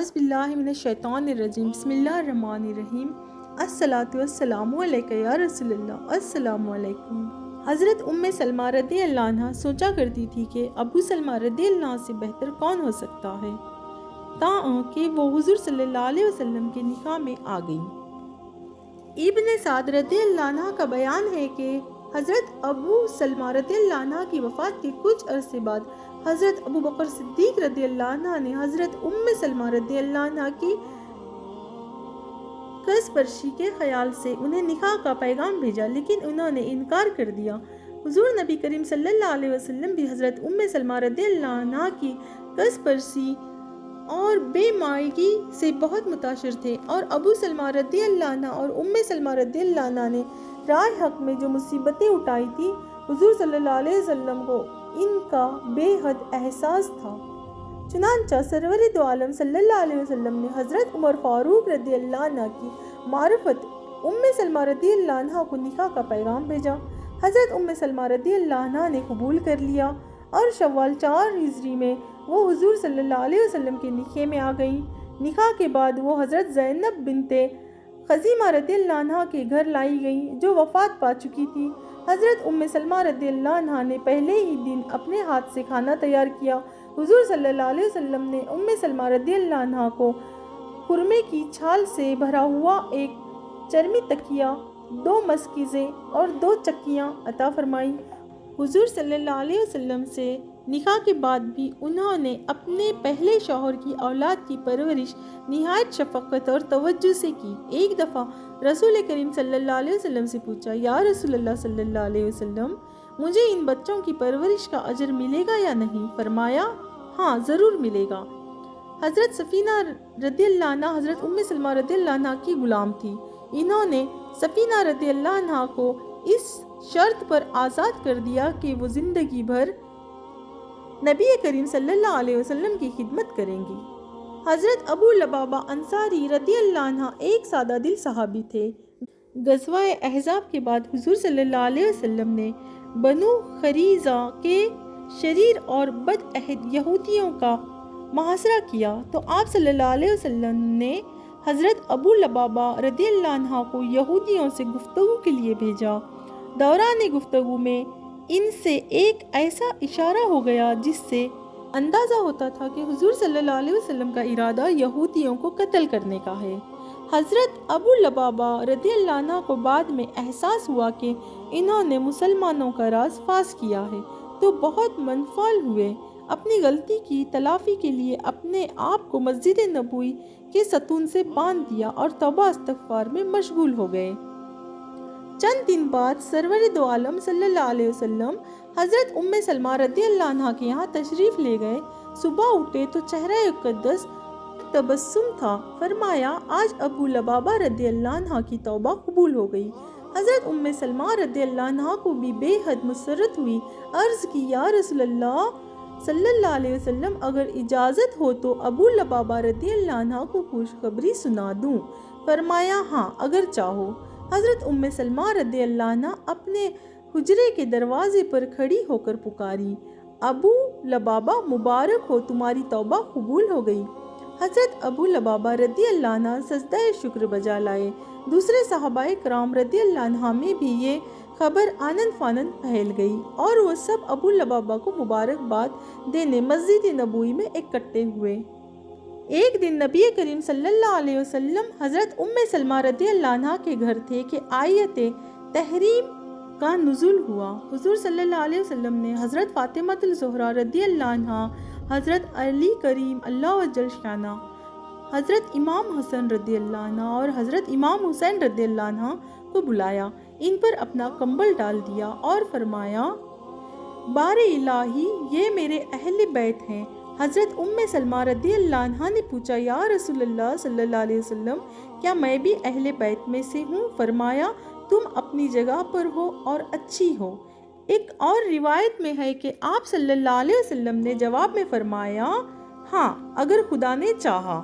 اعوذ باللہ من الشیطان الرجیم بسم اللہ الرحمن الرحیم الصلاۃ والسلام علیکہ یا رسول اللہ السلام علیکم۔ حضرت ام سلمہ رضی اللہ عنہ سوچا کرتی تھی کہ ابو سلمہ رضی اللہ عنہ سے بہتر کون ہو سکتا ہے، تاں کہ وہ حضور صلی اللہ علیہ وسلم کے نکاح میں آ گئی۔ ابن سعد رضی اللہ عنہ کا بیان ہے کہ حضرت ابو سلمہ رضی اللہ عنہ کی وفات کے کچھ عرصے بعد حضرت ابو بکر صدیق رضی اللہ عنہ نے حضرت ام سلمہ رضی اللہ عنہ کی قص پرشی کے خیال سے انہیں نکاح کا پیغام بھیجا، لیکن انہوں نے انکار کر دیا۔ حضور نبی کریم صلی اللہ علیہ وسلم بھی حضرت ام سلمہ رضی اللہ عنہ کی قص پرسی اور بے مائگی سے بہت متاثر تھے، اور ابو سلمہ رضی اللہ عنہ اور ام سلمہ رضی اللہ عنہ نے رائے حق میں جو مصیبتیں اٹھائی تھی، حضور صلی اللہ علیہ وسلم کو ان کا بے حد احساس تھا۔ چنانچہ سرور دو عالم صلی اللہ علیہ وسلم نے حضرت عمر فاروق رضی اللہ عنہ کی معرفت ام سلمہ رضی اللہ عنہ کو نکاح کا پیغام بھیجا۔ حضرت ام سلمہ رضی اللہ عنہ نے قبول کر لیا، اور شوال 4 ہجری میں وہ حضور صلی اللہ علیہ وسلم کے نکاح میں آ گئیں۔ نکاح کے بعد وہ حضرت زینب بنت خزیمہ رضی اللہ عنہ کے گھر لائی گئیں، جو وفات پا چکی تھی۔ حضرت ام سلمہ رضی اللہ عنہ نے پہلے ہی دن اپنے ہاتھ سے کھانا تیار کیا۔ حضور صلی اللہ علیہ وسلم نے ام سلمہ رضی اللہ عنہ کو خرمے کی چھال سے بھرا ہوا ایک چرمی تکیہ، 2 مسکیزیں اور 2 چکیاں عطا فرمائیں۔ حضور صلی اللہ علیہ وسلم سے نکاح کے بعد بھی انہوں نے اپنے پہلے شوہر کی اولاد کی پرورش نہایت شفقت اور توجہ سے کی۔ ایک دفعہ رسول کریم صلی اللہ علیہ وسلم سے پوچھا، یا رسول اللہ صلی اللہ علیہ وسلم، مجھے ان بچوں کی پرورش کا اجر ملے گا یا نہیں؟ فرمایا، ہاں ضرور ملے گا۔ حضرت سفینہ رضی اللہ عنہ حضرت ام سلمہ رضی اللہ عنہ کی غلام تھی۔ انہوں نے سفینہ رضی اللہ عنہ کو اس شرط پر آزاد کر دیا کہ وہ زندگی بھر نبی کریم صلی اللہ علیہ وسلم کی خدمت کریں گی۔ حضرت ابو لبابہ انصاری رضی اللہ عنہ ایک سادہ دل صحابی تھے۔ غزوہ احزاب کے بعد حضور صلی اللہ علیہ وسلم نے بنو قریظہ کے شریر اور بد عہد یہودیوں کا محاصرہ کیا، تو آپ صلی اللہ علیہ وسلم نے حضرت ابو لبابہ رضی اللہ عنہ کو یہودیوں سے گفتگو کے لیے بھیجا۔ دوران گفتگو میں ان سے ایک ایسا اشارہ ہو گیا جس سے اندازہ ہوتا تھا کہ حضور صلی اللہ علیہ وسلم کا ارادہ یہودیوں کو قتل کرنے کا ہے۔ حضرت ابو لبابہ رضی اللہ عنہ کو بعد میں احساس ہوا کہ انہوں نے مسلمانوں کا راز فاش کیا ہے، تو بہت منفعل ہوئے۔ اپنی غلطی کی تلافی کے لیے اپنے آپ کو مسجد نبوی کے ستون سے باندھ دیا اور توبہ استغفار میں مشغول ہو گئے۔ چند دن بعد سرور دو عالم صلی اللہ علیہ وسلم حضرت ام سلمہ رضی اللہ عنہ کے یہاں تشریف لے گئے۔ صبح اٹھے تو چہرہ اقدس تبسم تھا۔ فرمایا، آج ابو لبابہ رضی اللہ عنہ کی توبہ قبول ہو گئی۔ حضرت ام سلمہ رضی اللہ عنہ کو بھی بے حد مسرت ہوئی۔ عرض کی، یا رسول اللہ صلی اللہ علیہ وسلم، اگر اجازت ہو تو ابو لبابہ رضی اللہ عنہ کو خوشخبری سنا دوں؟ فرمایا، ہاں اگر چاہو۔ حضرت ام سلمہ رضی اللہ عنہ اپنے حجرے کے دروازے پر کھڑی ہو کر پکاری، ابو لبابہ مبارک ہو، تمہاری توبہ قبول ہو گئی۔ حضرت ابو لبابہ رضی اللہ عنہ سجدہ شکر بجا لائے۔ دوسرے صحابہ کرام رضی اللہ عنہ میں بھی یہ خبر آنن فانن پھیل گئی، اور وہ سب ابو لبابہ کو مبارکباد دینے مسجد نبوی میں اکٹھے ہوئے۔ ایک دن نبی کریم صلی اللہ علیہ وسلم حضرت ام سلمہ رضی اللہ عنہ کے گھر تھے کہ آیت تحریم کا نزول ہوا۔ حضور صلی اللہ علیہ وسلم نے حضرت فاطمہ الزہرا رضی اللہ عنہ، حضرت علی کریم اللہ جل شانہ، حضرت امام حسن رضی اللہ عنہ اور حضرت امام حسین رضی اللہ عنہ کو بلایا، ان پر اپنا کمبل ڈال دیا اور فرمایا، بار الہی یہ میرے اہل بیت ہیں۔ حضرت ام سلمہ رضی اللہ عنہ نے پوچھا، یا رسول اللہ صلی اللہ علیہ وسلم، کیا میں بھی اہل بیت میں سے ہوں؟ فرمایا، تم اپنی جگہ پر ہو اور اچھی ہو۔ ایک اور روایت میں ہے کہ آپ صلی اللہ علیہ وسلم نے جواب میں فرمایا، ہاں اگر خدا نے چاہا۔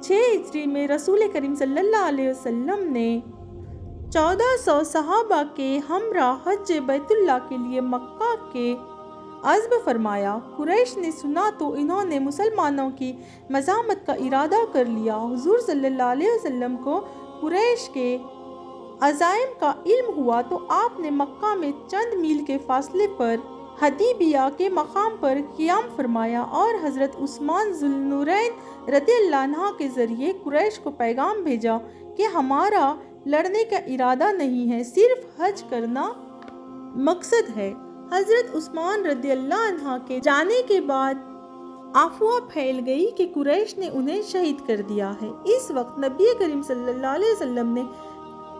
6 ہجری میں رسول کریم صلی اللہ علیہ وسلم نے 1400 صحابہ کے ہمراہ حج بیت اللہ کے لیے مکہ کے عزم فرمایا۔ قریش نے سنا تو انہوں نے مسلمانوں کی مزاحمت کا ارادہ کر لیا۔ حضور صلی اللہ علیہ وسلم کو قریش کے عزائم کا علم ہوا تو آپ نے مکہ میں چند میل کے فاصلے پر حدیبیہ کے مقام پر قیام فرمایا اور حضرت عثمان ذو النورین رضی اللہ عنہ کے ذریعے قریش کو پیغام بھیجا کہ ہمارا لڑنے کا ارادہ نہیں ہے، صرف حج کرنا مقصد ہے۔ حضرت عثمان رضی اللہ عنہ کے جانے کے بعد افواہ پھیل گئی کہ قریش نے انہیں شہید کر دیا ہے۔ اس وقت نبی کریم صلی اللہ علیہ وسلم نے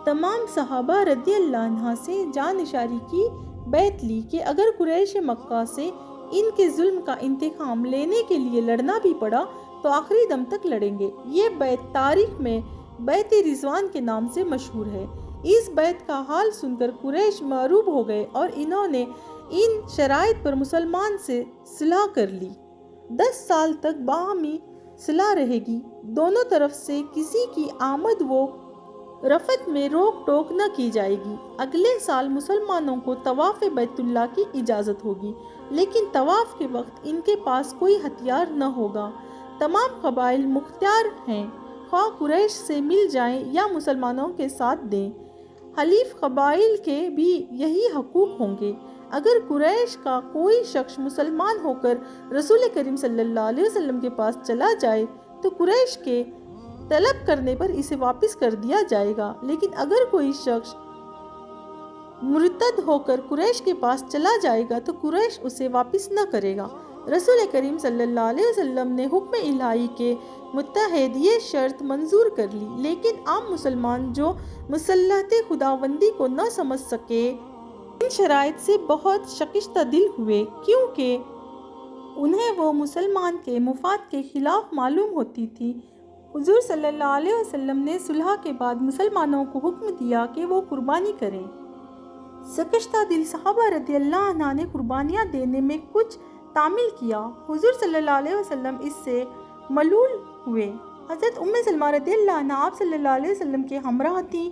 تمام صحابہ رضی اللہ عنہ سے جانشاری کی بیعت لی کہ اگر قریش مکہ سے ان کے ظلم کا انتقام لینے کے لیے لڑنا بھی پڑا تو آخری دم تک لڑیں گے۔ یہ بیعت تاریخ میں بیعت رضوان کے نام سے مشہور ہے۔ اس بیعت کا حال سن کر قریش مرعوب ہو گئے اور انہوں نے ان شرائط پر مسلمان سے صلح کر لی۔ 10 سال تک باہمی صلح رہے گی، دونوں طرف سے کسی کی آمد و رفت میں روک ٹوک نہ کی جائے گی۔ اگلے سال مسلمانوں کو طواف بیت اللہ کی اجازت ہوگی، لیکن طواف کے وقت ان کے پاس کوئی ہتھیار نہ ہوگا۔ تمام قبائل مختار ہیں، خواہ قریش سے مل جائیں یا مسلمانوں کے ساتھ دیں۔ حلیف قبائل کے بھی یہی حقوق ہوں گے۔ اگر قریش کا کوئی شخص مسلمان ہو کر رسول کریم صلی اللہ علیہ وسلم کے پاس چلا جائے تو قریش کے طلب کرنے پر اسے واپس کر دیا جائے گا، لیکن اگر کوئی شخص مرتد ہو کر قریش کے پاس چلا جائے گا تو قریش اسے واپس نہ کرے گا۔ رسول کریم صلی اللہ علیہ وسلم نے حکم الہی کے متحد یہ شرط منظور کر لی، لیکن عام مسلمان جو مصلحت خداوندی کو نہ سمجھ سکے ان شرائط سے بہت شکستہ دل ہوئے، کیونکہ انہیں وہ مسلمان کے مفاد کے خلاف معلوم ہوتی تھی۔ حضور صلی اللہ علیہ وسلم نے صلح کے بعد مسلمانوں کو حکم دیا کہ وہ قربانی کریں۔ شکستہ دل صحابہ رضی اللہ عنہ نے قربانیاں دینے میں کچھ تعمیل کیا۔ حضور صلی اللہ علیہ وسلم اس سے ملول ہوئے۔ حضرت ام سلمہ رضی اللہ عنہ آپ صلی اللہ علیہ وسلم کے ہمراہ تھیں۔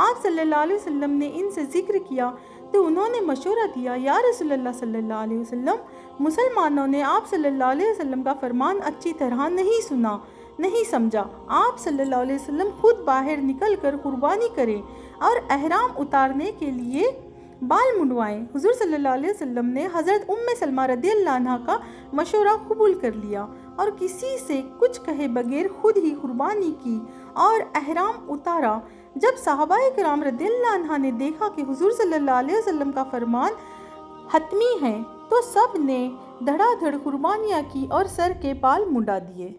آپ صلی اللہ علیہ وسلم نے ان سے ذکر کیا تو انہوں نے مشورہ دیا، یا رسول اللہ صلی اللہ علیہ وسلم، مسلمانوں نے آپ صلی اللہ علیہ وسلم کا فرمان اچھی طرح نہیں سمجھا۔ آپ صلی اللہ علیہ وسلم خود باہر نکل کر قربانی کریں اور احرام اتارنے کے لیے بال منڈوائیں۔ حضور صلی اللہ علیہ وسلم نے حضرت ام سلمہ رضی اللہ عنہ کا مشورہ قبول کر لیا اور کسی سے کچھ کہے بغیر خود ہی قربانی کی اور احرام اتارا۔ جب صحابہ کرام رضی اللہ عنہ نے دیکھا کہ حضور صلی اللہ علیہ وسلم کا فرمان حتمی ہے تو سب نے دھڑا دھڑ قربانیاں کی اور سر کے بال منڈا دیے۔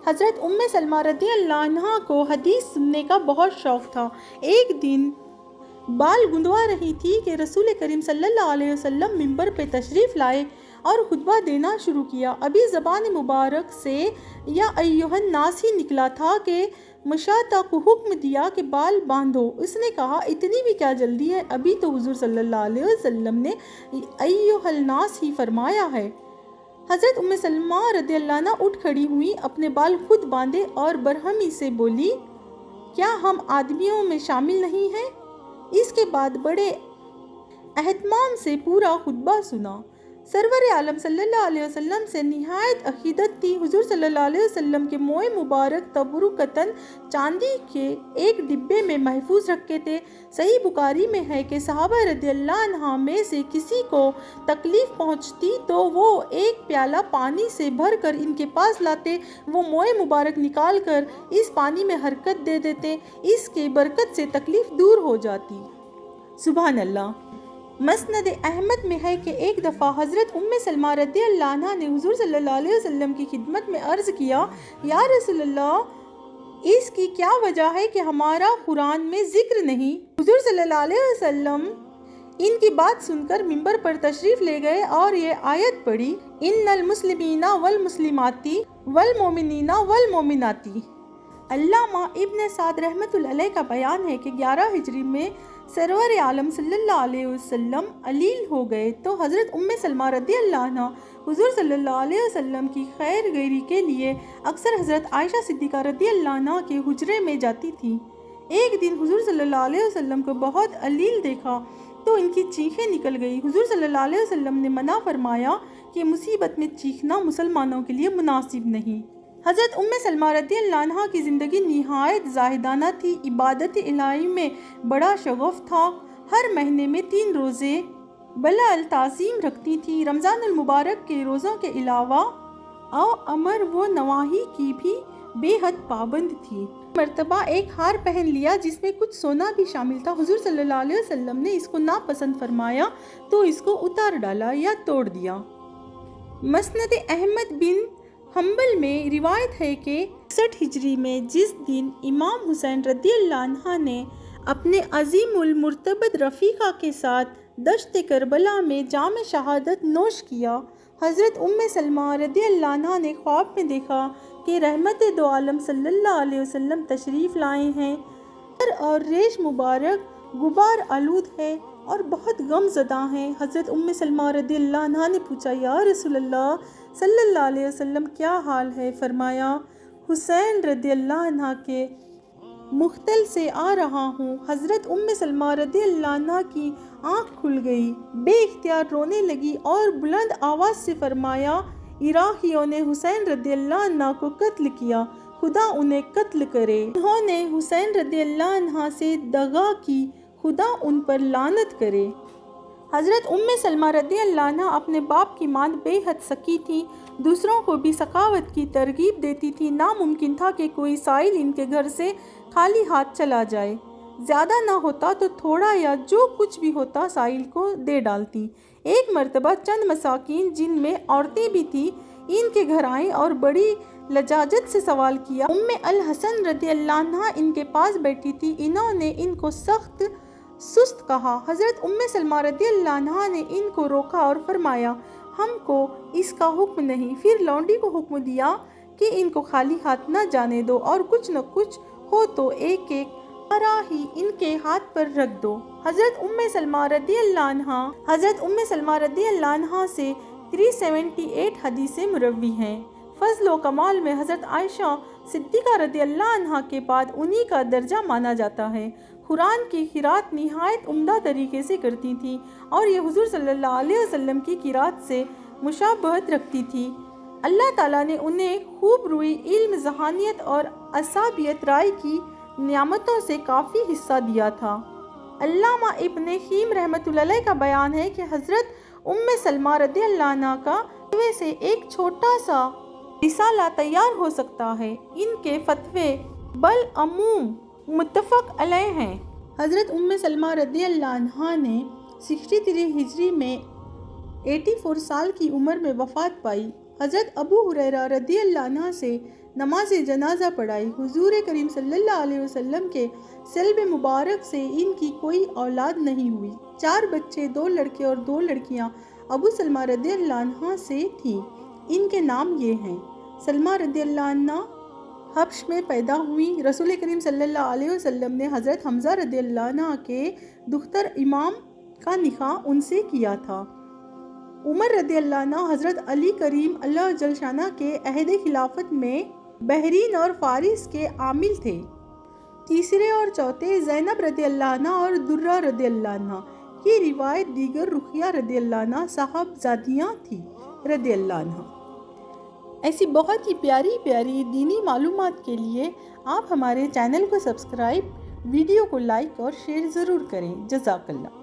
حضرت ام سلمہ رضی اللہ عنہ کو حدیث سننے کا بہت شوق تھا۔ ایک دن بال گندوا رہی تھی کہ رسول کریم صلی اللہ علیہ وسلم منبر پہ تشریف لائے اور خطبہ دینا شروع کیا۔ ابھی زبان مبارک سے یا ایھا الناس ہی نکلا تھا کہ مشاطہ کو حکم دیا کہ بال باندھو۔ اس نے کہا، اتنی بھی کیا جلدی ہے، ابھی تو حضور صلی اللہ علیہ وسلم نے ایھا الناس ہی فرمایا ہے۔ حضرت ام سلمہ رضی اللہ عنہ اٹھ کھڑی ہوئی، اپنے بال خود باندھے اور برہمی سے بولی، کیا ہم آدمیوں میں شامل نہیں ہیں؟ اس کے بعد بڑے اہتمام سے پورا خطبہ سنا۔ سرور عالم صلی اللہ علیہ وسلم سے نہایت عقیدت تھی۔ حضور صلی اللہ علیہ وسلم کے موئے مبارک تبرکتاً چاندی کے ایک ڈبے میں محفوظ رکھے تھے۔ صحیح بخاری میں ہے کہ صحابہ رضی اللہ عنہ میں سے کسی کو تکلیف پہنچتی تو وہ ایک پیالہ پانی سے بھر کر ان کے پاس لاتے، وہ موئے مبارک نکال کر اس پانی میں حرکت دے دیتے، اس کی برکت سے تکلیف دور ہو جاتی۔ سبحان اللہ۔ مسند احمد میں ہے کہ ایک دفعہ حضرت ام سلمہ رضی اللہ عنہ نے حضور صلی اللہ علیہ وسلم کی خدمت میں عرض کیا، یا رسول اللہ، اس کی کیا وجہ ہے کہ ہمارا قرآن میں ذکر نہیں؟ حضور صلی اللہ علیہ وسلم ان کی بات سن کر منبر پر تشریف لے گئے اور یہ آیت پڑھی، ان المسلمین والمسلمات والمؤمنین والمؤمنات۔ علامہ ابن سعد رحمۃ اللہ علیہ کا بیان ہے کہ 11 ہجری میں سرور عالم صلی اللہ علیہ وسلم علیل ہو گئے تو حضرت ام سلمہ رضی اللہ عنہ حضور صلی اللہ علیہ وسلم کی خیر گیری کے لیے اکثر حضرت عائشہ صدیقہ رضی اللہ عنہ کے حجرے میں جاتی تھیں۔ ایک دن حضور صلی اللہ علیہ وسلم کو بہت علیل دیکھا تو ان کی چیخیں نکل گئی۔ حضور صلی اللہ علیہ وسلم نے منع فرمایا کہ مصیبت میں چیخنا مسلمانوں کے لیے مناسب نہیں۔ حضرت ام سلمہ رضی اللہ عنہا کی زندگی نہایت زاہدانہ تھی، عبادت الہی میں بڑا شغف تھا، ہر مہینے میں 3 روزے بلا التعظیم رکھتی تھی، رمضان المبارک کے روزوں کے علاوہ امر و نواہی کی بھی بے حد پابند تھی۔ مرتبہ ایک ہار پہن لیا جس میں کچھ سونا بھی شامل تھا، حضور صلی اللہ علیہ وسلم نے اس کو ناپسند فرمایا تو اس کو اتار ڈالا یا توڑ دیا۔ مسند احمد بن حنبل میں روایت ہے کہ 61 ہجری میں جس دن امام حسین رضی اللہ عنہ نے اپنے عظیم المرتبت رفیقہ کے ساتھ دشت کربلا میں جام شہادت نوش کیا، حضرت ام سلمہ رضی اللہ عنہ نے خواب میں دیکھا کہ رحمت دو عالم صلی اللہ علیہ وسلم تشریف لائے ہیں، سر اور ریش مبارک غبار آلود ہے اور بہت غم زدہ ہیں۔ حضرت ام سلمہ رضی اللہ عنہ نے پوچھا، یا رسول اللہ صلی اللہ علیہ وسلم کیا حال ہے؟ فرمایا، حسین رضی اللہ عنہ کے مقتل سے آ رہا ہوں۔ حضرت ام سلمہ رضی اللہ عنہ کی آنکھ کھل گئی، بے اختیار رونے لگی اور بلند آواز سے فرمایا، عراقیوں نے حسین رضی اللہ عنہ کو قتل کیا، خدا انہیں قتل کرے۔ انہوں نے حسین رضی اللہ عنہ سے دغا کی، خدا ان پر لعنت کرے۔ حضرت ام سلمہ رضی اللہ عنہ اپنے باپ کی ماں بے حد سکی تھی، دوسروں کو بھی سخاوت کی ترغیب دیتی تھی۔ ناممکن تھا کہ کوئی سائل ان کے گھر سے خالی ہاتھ چلا جائے، زیادہ نہ ہوتا تو تھوڑا یا جو کچھ بھی ہوتا سائل کو دے ڈالتی۔ ایک مرتبہ چند مساکین جن میں عورتیں بھی تھیں ان کے گھر آئیں اور بڑی لجاجت سے سوال کیا۔ ام الحسن رضی اللہ عنہ ان کے پاس بیٹھی تھی، انہوں نے ان کو سخت سست کہا۔ حضرت ام سلمہ رضی اللہ عنہ نے ان کو روکا اور فرمایا، ہم کو اس کا حکم نہیں۔ پھر لونڈی کو حکم دیا کہ ان کو خالی ہاتھ نہ جانے دو اور کچھ نہ کچھ ہو تو ایک ایک ہی ان کے ہاتھ پر رکھ دو۔ حضرت ام سلمہ رضی اللہ عنہ سے 378 حدیثیں مروی ہیں۔ فضل و کمال میں حضرت عائشہ صدیقہ رضی اللہ عنہ کے بعد انہی کا درجہ مانا جاتا ہے۔ قرآن کی قرات نہایت عمدہ طریقے سے کرتی تھی اور یہ حضور صلی اللہ علیہ وسلم کی قرات سے مشابہت رکھتی تھی۔ اللہ تعالیٰ نے انہیں خوب روئی، علم، ذہانیت اور اعصابیت رائے کی نعمتوں سے کافی حصہ دیا تھا۔ علامہ ابن خیم رحمۃ اللہ علیہ کا بیان ہے کہ حضرت ام سلمہ رضی اللہ عنہ کا فتوے سے ایک چھوٹا سا رسالہ تیار ہو سکتا ہے۔ ان کے فتوے بالعموم متفق علیہ ہیں۔ حضرت ام سلمہ رضی اللہ عنہ نے 63 ہجری میں 84 سال کی عمر میں وفات پائی۔ حضرت ابو ہریرہ رضی اللہ عنہ سے نماز جنازہ پڑھائی۔ حضور کریم صلی اللہ علیہ وسلم کے صلب مبارک سے ان کی کوئی اولاد نہیں ہوئی۔ 4 بچے، 2 لڑکے اور 2 لڑکیاں ابو سلمہ رضی اللہ عنہ سے تھیں۔ ان کے نام یہ ہیں: سلمہ رضی اللہ عنہ حبش میں پیدا ہوئی۔ رسول کریم صلی اللہ علیہ وسلم نے حضرت حمزہ رضی اللہ عنہ کے دختر امام کا نکاح ان سے کیا تھا۔ عمر رضی اللہ عنہ حضرت علی کریم اللہ جل شانہ کے عہد خلافت میں بحرین اور فارس کے عامل تھے۔ تیسرے اور چوتھے زینب رضی اللہ عنہ اور درہ رضی اللہ عنہ کی روایت دیگر رقیہ رضی اللہ عنہ صاحبزادیاں تھیں رضی اللہ عنہ۔ ایسی بہت ہی پیاری پیاری دینی معلومات کے لیے آپ ہمارے چینل کو سبسکرائب، ویڈیو کو لائک اور شیئر ضرور کریں۔ جزاک اللہ۔